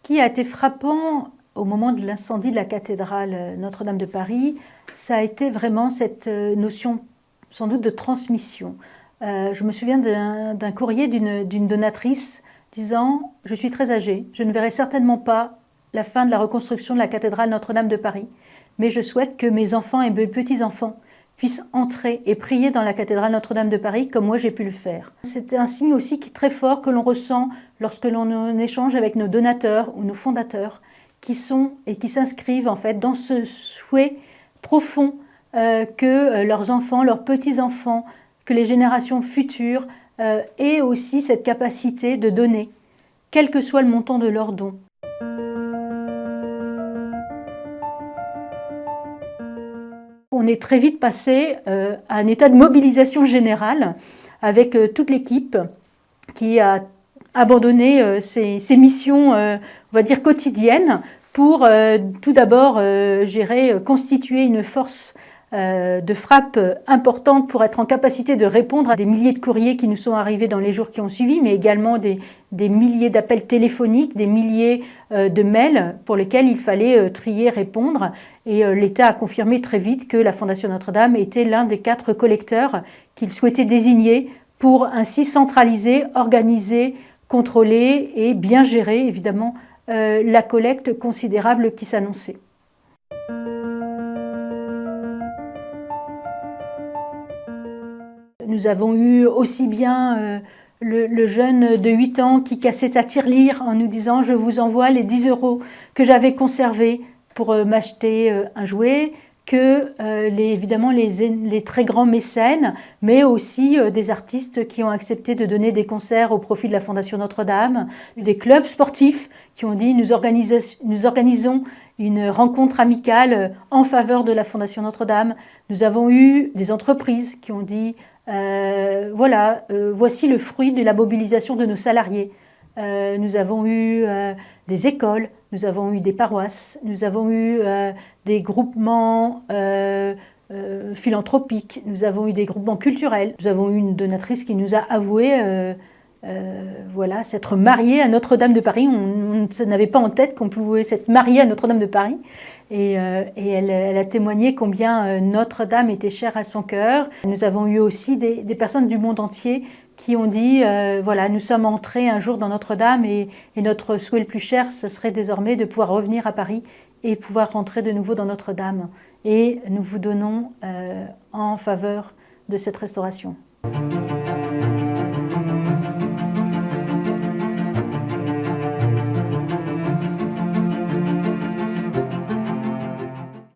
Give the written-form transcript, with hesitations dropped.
qui a été frappant au moment de l'incendie de la cathédrale Notre-Dame de Paris, ça a été vraiment cette notion sans doute de transmission. Je me souviens d'un courrier d'une donatrice disant « Je suis très âgée, je ne verrai certainement pas la fin de la reconstruction de la cathédrale Notre-Dame de Paris, mais je souhaite que mes enfants et mes petits-enfants puissent entrer et prier dans la cathédrale Notre-Dame de Paris comme moi j'ai pu le faire. » C'est un signe aussi qui est très fort que l'on ressent lorsque l'on échange avec nos donateurs ou nos fondateurs qui sont et qui s'inscrivent en fait dans ce souhait profond que leurs enfants, leurs petits-enfants, que les générations futures aient aussi cette capacité de donner, quel que soit le montant de leurs dons. On est très vite passé à un état de mobilisation générale avec toute l'équipe qui a abandonné ses missions, on va dire, quotidiennes pour tout d'abord constituer une force de frappe importante pour être en capacité de répondre à des milliers de courriers qui nous sont arrivés dans les jours qui ont suivi, mais également des milliers d'appels téléphoniques, des milliers de mails pour lesquels il fallait trier, répondre. Et l'État a confirmé très vite que la Fondation Notre-Dame était l'un des 4 collecteurs qu'il souhaitait désigner pour ainsi centraliser, organiser, contrôler et bien gérer évidemment la collecte considérable qui s'annonçait. Nous avons eu aussi bien le jeune de 8 ans qui cassait sa tirelire en nous disant « je vous envoie les 10 € que j'avais conservés pour m'acheter un jouet », que évidemment les très grands mécènes, mais aussi des artistes qui ont accepté de donner des concerts au profit de la Fondation Notre-Dame, des clubs sportifs qui ont dit « nous organisons une rencontre amicale en faveur de la Fondation Notre-Dame ». Nous avons eu des entreprises qui ont dit voici le fruit de la mobilisation de nos salariés. Nous avons eu des écoles, nous avons eu des paroisses, nous avons eu des groupements philanthropiques, nous avons eu des groupements culturels. Nous avons eu une donatrice qui nous a avoué s'être mariée à Notre-Dame de Paris. On n'avait pas en tête qu'on pouvait s'être marié à Notre-Dame de Paris. Et elle a témoigné combien Notre-Dame était chère à son cœur. Nous avons eu aussi des personnes du monde entier qui ont dit nous sommes entrés un jour dans Notre-Dame et notre souhait le plus cher, ce serait désormais de pouvoir revenir à Paris et pouvoir rentrer de nouveau dans Notre-Dame. Et nous vous donnons en faveur de cette restauration.